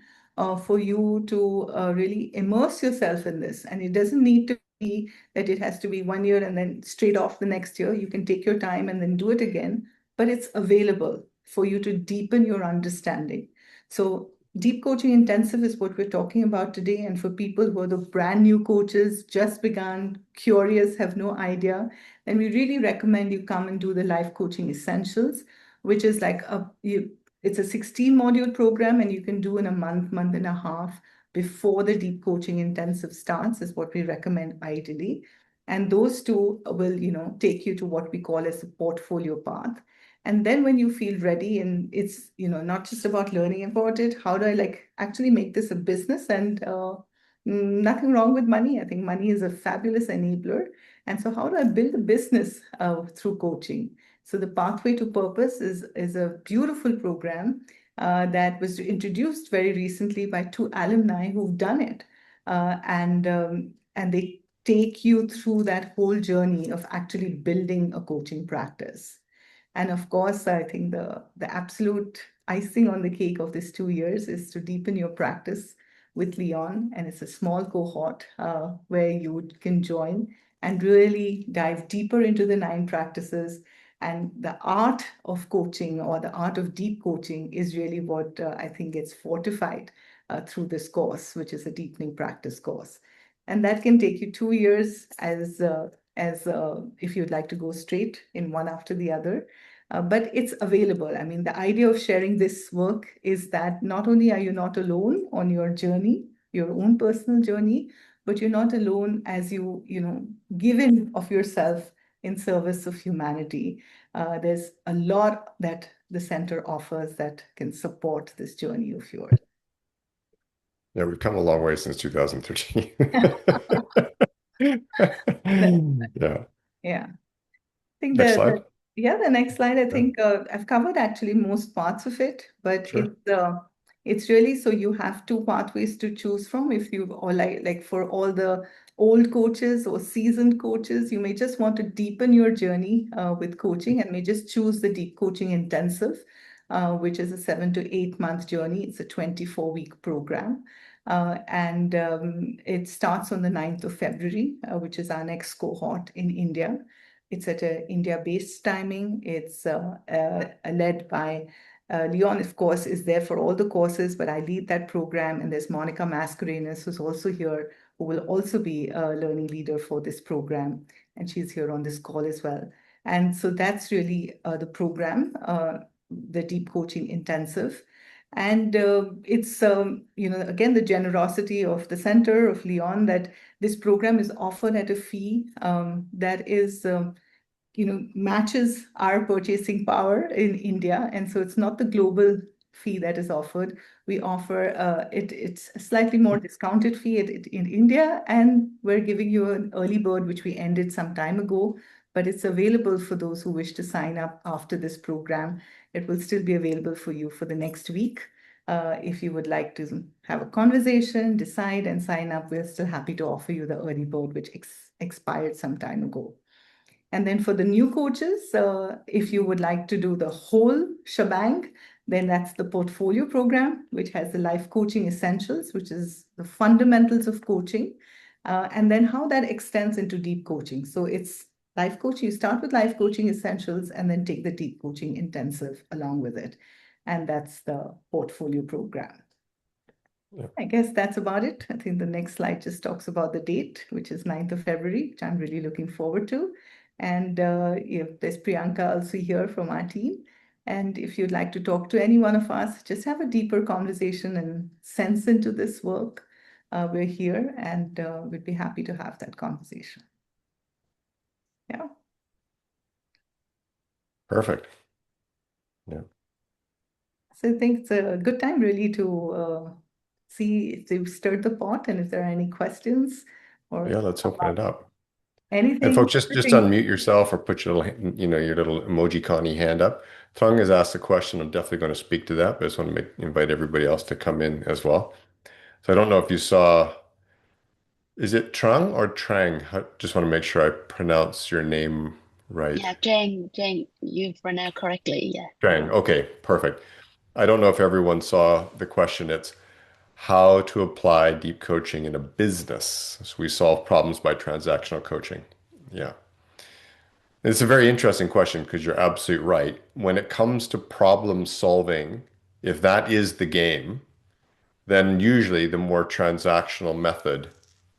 for you to really immerse yourself in this. And it doesn't need to be that it has to be 1 year and then straight off the next year. You can take your time and then do it again, but it's available for you to deepen your understanding. So Deep Coaching Intensive is what we're talking about today. And for people who are the brand new coaches, just begun, curious, have no idea, then we really recommend you come and do the Life Coaching Essentials, which is like it's a 16-module program, and you can do in a month, month and a half before the Deep Coaching Intensive starts, is what we recommend ideally. And those two will, take you to what we call as a portfolio path. And then when you feel ready, and it's, not just about learning about it, how do I like actually make this a business? And nothing wrong with money. I think money is a fabulous enabler. And so how do I build a business through coaching? So the Pathway to Purpose is a beautiful program that was introduced very recently by 2 alumni who've done it. And they take you through that whole journey of actually building a coaching practice. And of course, I think the absolute icing on the cake of these 2 years is to deepen your practice with Leon. And it's a small cohort where you can join and really dive deeper into the 9 practices. And the art of coaching, or the art of deep coaching, is really what I think gets fortified through this course, which is a deepening practice course. And that can take you 2 years as if you'd like to go straight in one after the other. But it's available. I mean, the idea of sharing this work is that not only are you not alone on your journey, your own personal journey, but you're not alone as give in of yourself in service of humanity. There's a lot that the center offers that can support this journey of yours. Yeah, we've come a long way since 2013. Yeah. Yeah. Think Next slide. the next slide, I Yeah, think I've covered actually most parts of it, but sure. it's really so you have two pathways to choose from. If you or like for all the old coaches or seasoned coaches, you may just want to deepen your journey with coaching and may just choose the deep coaching intensive, which is a 7 to 8 month journey. It's a 24-week program. And it starts on the 9th of February, which is our next cohort in India. It's at a India-based timing. It's led by Leon, of course, is there for all the courses, but I lead that program. And there's Monica Mascarenas, who's also here, who will also be a learning leader for this program. And she's here on this call as well. And so that's really the program, the Deep Coaching Intensive. And it's, again, the generosity of the center of Leon that this program is offered at a fee that is matches our purchasing power in India. And so it's not the global fee that is offered. We offer it's a slightly more discounted fee in India, and we're giving you an early bird, which we ended some time ago, but it's available for those who wish to sign up after this program. It will still be available for you for the next week. If you would like to have a conversation, decide and sign up, we're still happy to offer you the early bird, which expired some time ago. And then for the new coaches, if you would like to do the whole shebang, then that's the portfolio program, which has the life coaching essentials, which is the fundamentals of coaching, and then how that extends into deep coaching. So it's life coaching. You start with life coaching essentials and then take the deep coaching intensive along with it. And that's the portfolio program. Yeah. I guess that's about it. I think the next slide just talks about the date, which is 9th of February, which I'm really looking forward to. And there's Priyanka also here from our team. And if you'd like to talk to any one of us, just have a deeper conversation and sense into this work, we're here and we'd be happy to have that conversation. Yeah. Perfect. Yeah. So I think it's a good time really to see if they've stirred the pot and if there are any questions Yeah, or let's open it up. And anything. folks, just unmute yourself or put your little, your little emoji Connie hand up. Trung has asked a question. I'm definitely going to speak to that, but I just want to invite everybody else to come in as well. So I don't know if you saw, is it Trung or Trang? Just want to make sure I pronounce your name right. Yeah, Jane, you pronounced correctly. Yeah. Trang. Okay, perfect. I don't know if everyone saw the question. It's how to apply deep coaching in a business. So we solve problems by transactional coaching. Yeah. It's a very interesting question because you're absolutely right. When it comes to problem solving, if that is the game, then usually the more transactional method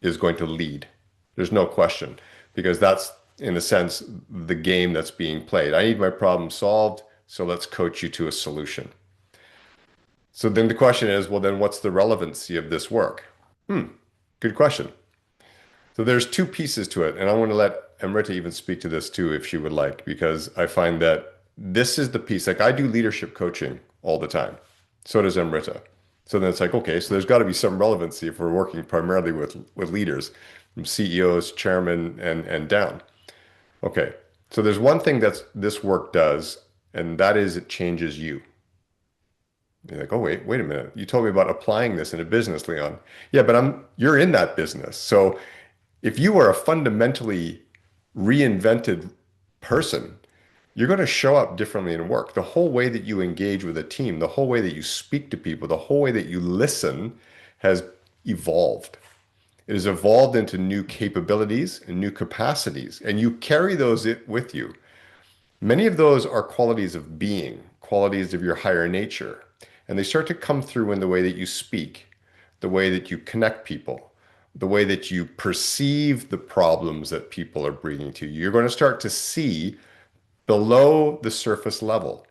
is going to lead. There's no question, because that's, in a sense, the game that's being played. I need my problem solved, so let's coach you to a solution. So then the question is, well, then what's the relevancy of this work? Good question. So there's two pieces to it, and I want to let Amrita even speak to this too, if she would like, because I find that this is the piece. Like I do leadership coaching all the time. So does Amrita. So then it's like, okay, so there's got to be some relevancy if we're working primarily with leaders, from CEOs, chairmen, and down. Okay, so there's one thing that this work does, and that is it changes you. You're like, oh, wait a minute. You told me about applying this in a business, Leon. Yeah, but you're in that business. So if you are a fundamentally reinvented person, you're going to show up differently in work. The whole way that you engage with a team, the whole way that you speak to people, the whole way that you listen has evolved. It has evolved into new capabilities and new capacities, and you carry those with you. Many of those are qualities of being, qualities of your higher nature, and they start to come through in the way that you speak, the way that you connect people, the way that you perceive the problems that people are bringing to you. You're going to start to see below the surface level.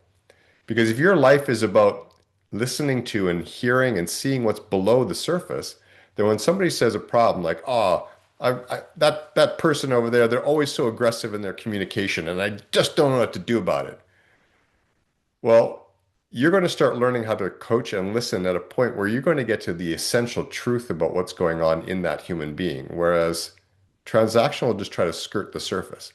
Because if your life is about listening to and hearing and seeing what's below the surface, that when somebody says a problem like, oh, that person over there, they're always so aggressive in their communication, and I just don't know what to do about it. Well, you're going to start learning how to coach and listen at a point where you're going to get to the essential truth about what's going on in that human being. Whereas transactional will just try to skirt the surface.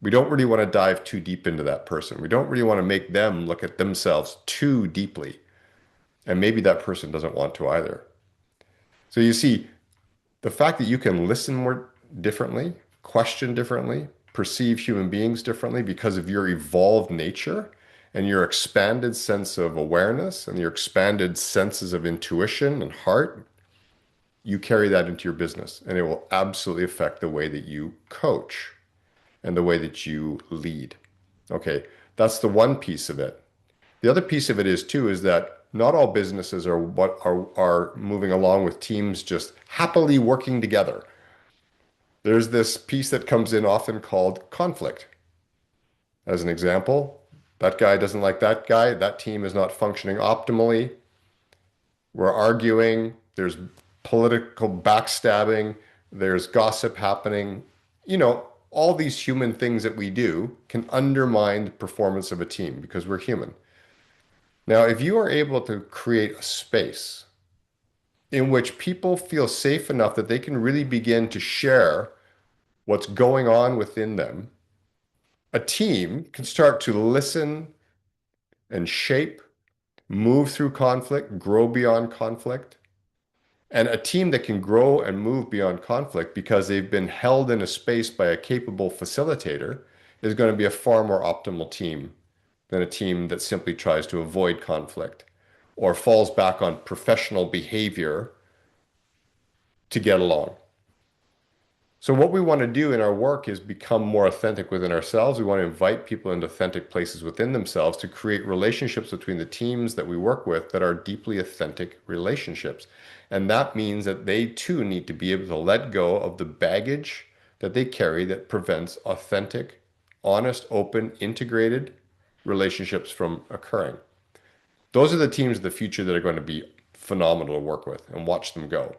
We don't really want to dive too deep into that person. We don't really want to make them look at themselves too deeply. And maybe that person doesn't want to either. So you see, the fact that you can listen more differently, question differently, perceive human beings differently because of your evolved nature and your expanded sense of awareness and your expanded senses of intuition and heart, you carry that into your business and it will absolutely affect the way that you coach and the way that you lead. Okay, that's the one piece of it. The other piece of it is too is that not all businesses are moving along with teams just happily working together. There's this piece that comes in often called conflict. As an example, that guy doesn't like that guy, that team is not functioning optimally. We're arguing, there's political backstabbing, there's gossip happening. All these human things that we do can undermine the performance of a team because we're human. Now, if you are able to create a space in which people feel safe enough that they can really begin to share what's going on within them, a team can start to listen and shape, move through conflict, grow beyond conflict. And a team that can grow and move beyond conflict because they've been held in a space by a capable facilitator is going to be a far more optimal team than a team that simply tries to avoid conflict or falls back on professional behavior to get along. So what we want to do in our work is become more authentic within ourselves. We want to invite people into authentic places within themselves to create relationships between the teams that we work with that are deeply authentic relationships. And that means that they too need to be able to let go of the baggage that they carry that prevents authentic, honest, open, integrated relationships from occurring. Those are the teams of the future that are going to be phenomenal to work with and watch them go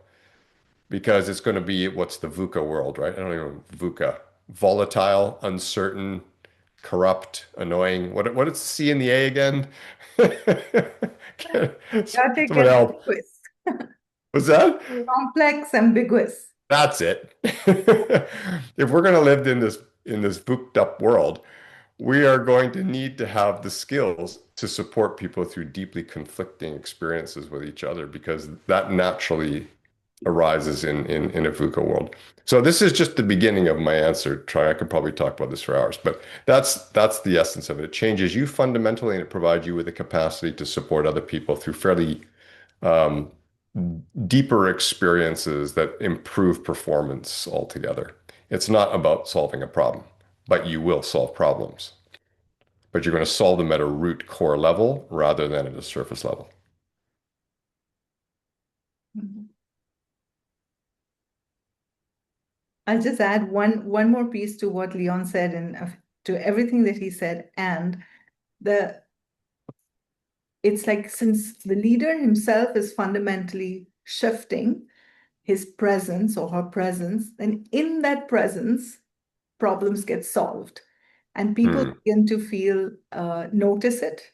because it's going to be what's the VUCA world, right? I don't even VUCA. Volatile, uncertain, corrupt, annoying. What is the C and the A again? Chaotic Someone and help. ambiguous. What's that? Complex, ambiguous. That's it. If we're going to live in this VUCA'd up world, we are going to need to have the skills to support people through deeply conflicting experiences with each other because that naturally arises in a VUCA world. So this is just the beginning of my answer. I could probably talk about this for hours, but that's the essence of it. It changes you fundamentally and it provides you with the capacity to support other people through fairly um, deeper experiences that improve performance altogether. It's not about solving a problem, but you will solve problems. But you're going to solve them at a root core level rather than at a surface level. Mhm. I'll just add one more piece to what Leon said and to everything that he said. And it's like since the leader himself is fundamentally shifting his presence or her presence, then in that presence, problems get solved. And people begin to notice it,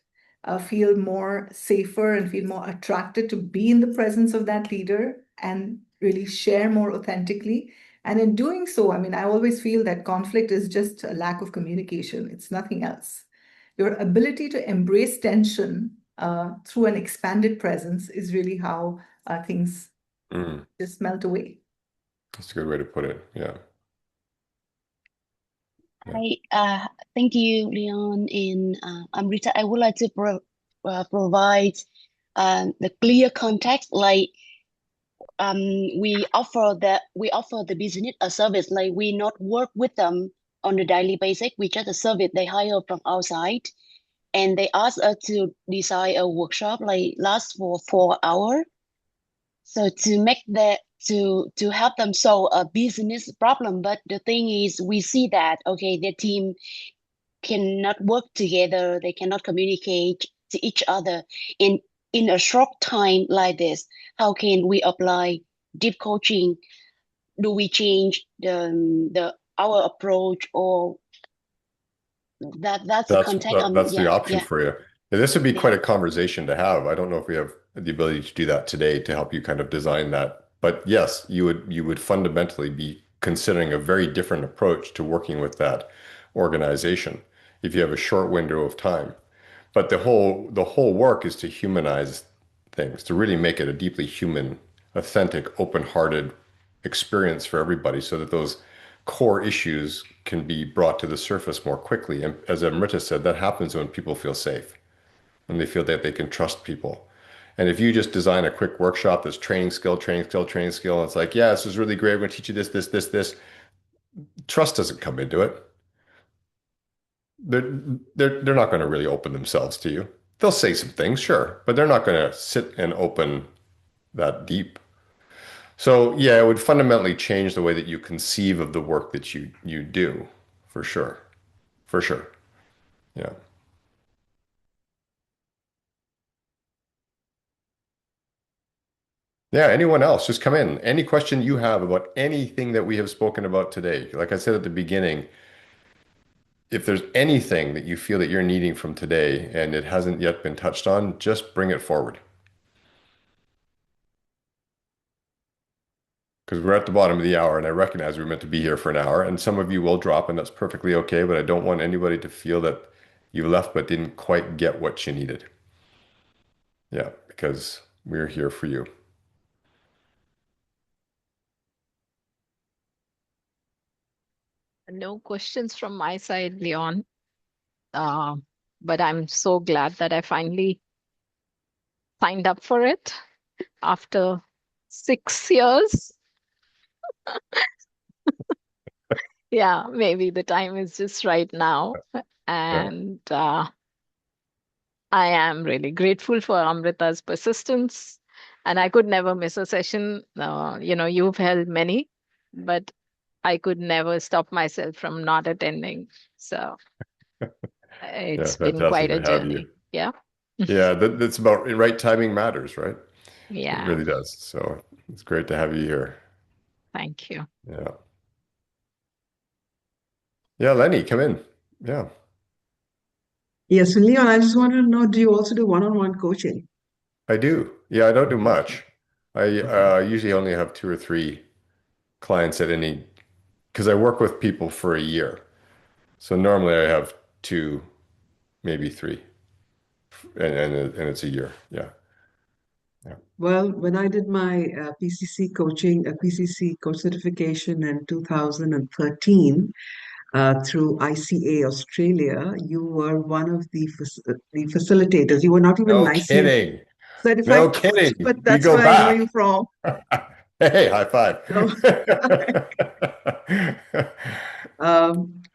feel more safer and feel more attracted to be in the presence of that leader and really share more authentically. And in doing so, I mean, I always feel that conflict is just a lack of communication. It's nothing else. Your ability to embrace tension through an expanded presence is really how things just melt away. That's a good way to put it. Yeah. Thank you, Leon and Amrita. I would like to provide the clear context, like we offer the business a service, like we not work with them on a daily basis. We just a service they hire from outside, and they ask us to design a workshop like last for 4 hours. So to help them solve a business problem. But the thing is, we see that okay, their team cannot work together, they cannot communicate to each other in a short time like this. How can we apply deep coaching, do we change the our approach, or that's the contact? That's the Yeah, option yeah, for you. And this would be yeah. quite a conversation to have. I don't know if we have the ability to do that today to help you kind of design that. But yes, you would fundamentally be considering a very different approach to working with that organization if you have a short window of time. But the whole work is to humanize things, to really make it a deeply human, authentic, open-hearted experience for everybody so that those core issues can be brought to the surface more quickly. And as Amrita said, that happens when people feel safe, when they feel that they can trust people. And if you just design a quick workshop that's training skill, training skill, training skill, and it's like, yeah, this is really great. We're going to teach you this, this, this, this. Trust doesn't come into it. they're they're not going to really open themselves to you. They'll say some things, sure, but they're not going to sit and open that deep. So yeah, it would fundamentally change the way that you conceive of the work that you do, for sure, for sure. Yeah. Yeah, anyone else, just come in. Any question you have about anything that we have spoken about today. Like I said at the beginning, if there's anything that you feel that you're needing from today and it hasn't yet been touched on, just bring it forward. Because we're at the bottom of the hour and I recognize we're meant to be here for an hour and some of you will drop and that's perfectly okay, but I don't want anybody to feel that you left but didn't quite get what you needed. Yeah, because we're here for you. No questions from my side, Leon. Uh, but I'm so glad that I finally signed up for it after 6 years. Yeah, maybe the time is just right now. Yeah, And I am really grateful for Amrita's persistence. And I could never miss a session. You've held many, but I could never stop myself from not attending. So yeah, it's been fantastic quite a to have you. journey. Yeah. Yeah, that's about right timing matters, right? It Yeah. really does. So it's great to have you here. Thank you. Yeah. Yeah, Lenny, come in. Yeah, Yes, so Leon, I just wanted to know, do you also do one-on-one coaching? I do. Yeah, I don't do much. I Okay. usually only have two or three clients at any, because I work with people for a year. So normally I have two, maybe three, and it's a year. Yeah, yeah. Well, when I did my PCC coaching, PCC coach certification in 2013 through ICA Australia, you were one of the facilitators. You were not even an No ICF kidding. No certified coach, kidding. but We that's go where I know you back. from. Hey, high five. So,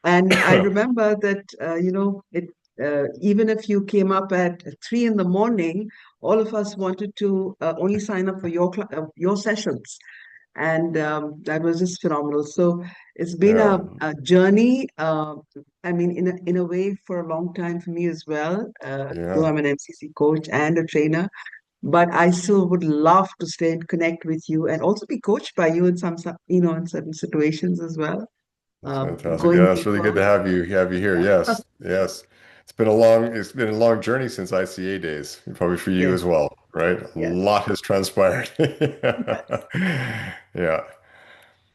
and I remember that, even if you came up at 3 in the morning, all of us wanted to only sign up for your sessions. And that was just phenomenal. So it's been Yeah, a journey. I mean, in a way, for a long time for me as well, though yeah, I'm an MCC coach and a trainer. But I still would love to stay and connect with you and also be coached by you in in certain situations as well, that's fantastic. going Yeah, it's really good deeper. to have you here. Yes, yes. It's been a long journey since ICA days, probably for you as Yes, well, right? A yes, lot has transpired. yes. Yeah.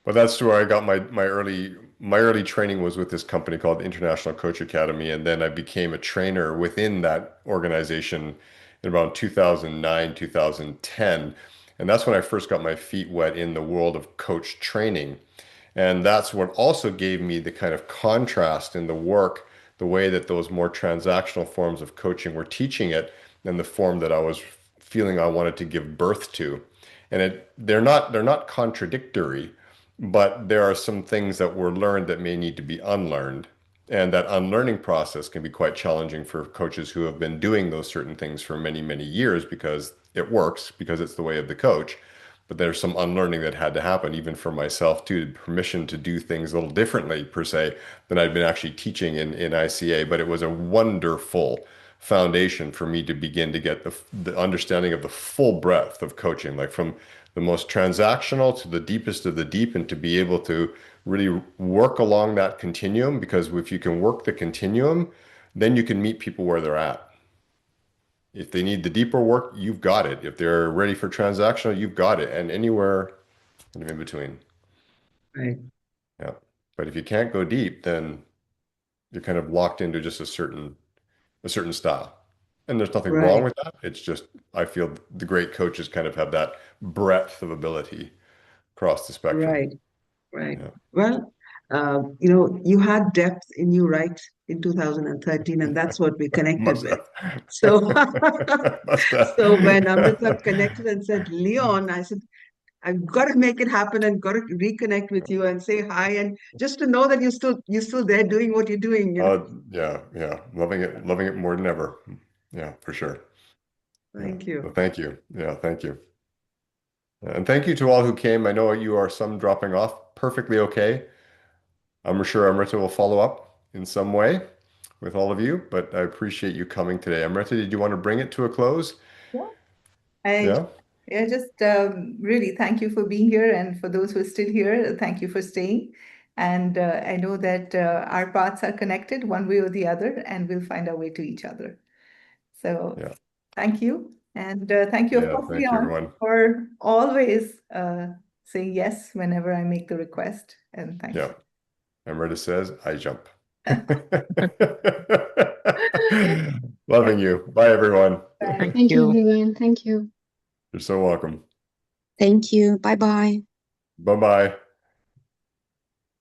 But that's where I got my early training was with this company called International Coach Academy, and then I became a trainer within that organization in around 2009, 2010. And that's when I first got my feet wet in the world of coach training. And that's what also gave me the kind of contrast in the work, the way that those more transactional forms of coaching were teaching it, and the form that I was feeling I wanted to give birth to. And they're not contradictory, but there are some things that were learned that may need to be unlearned. And that unlearning process can be quite challenging for coaches who have been doing those certain things for many, many years because it works, because it's the way of the coach. But there's some unlearning that had to happen, even for myself too, permission to do things a little differently, per se, than I'd been actually teaching in ICA. But it was a wonderful foundation for me to begin to get the understanding of the full breadth of coaching, like from the most transactional to the deepest of the deep, and to be able to really work along that continuum, because if you can work the continuum, then you can meet people where they're at. If they need the deeper work, you've got it. If they're ready for transactional, you've got it. And anywhere kind of in between. Right. Yeah. But if you can't go deep, then you're kind of locked into just a certain style. And there's nothing wrong Right. with that. It's just, I feel the great coaches kind of have that breadth of ability across the spectrum. Right. Right. Yeah. Well, you had depth in you right in 2013, and that's what we connected Must with. have. So, Must have. so when Amrita connected and said, Leon, I said, I've got to make it happen and got to reconnect with you and say hi, and just to know that you're still there doing what you're doing. Yeah. Loving it more than ever. Yeah, for sure. Yeah. Thank you. Well, thank you. Yeah, thank you. And thank you to all who came. I know you are some dropping off. Perfectly okay. I'm sure Amrita will follow up in some way with all of you, but I appreciate you coming today. Amrita, did you want to bring it to a close? Yeah. I Yeah? Yeah, just really thank you for being here, and for those who are still here, thank you for staying. And I know that our paths are connected one way or the other, and we'll find our way to each other. So Yeah. thank you. And thank you, of Yeah, course, thank you, Leon, everyone. for always saying yes whenever I make the request. And thank Yeah. Amrita says, I jump. you. Loving you. Bye, everyone. Bye. Thank you, you. everyone. Thank you. You're so welcome. Thank you. Bye bye. Bye-bye.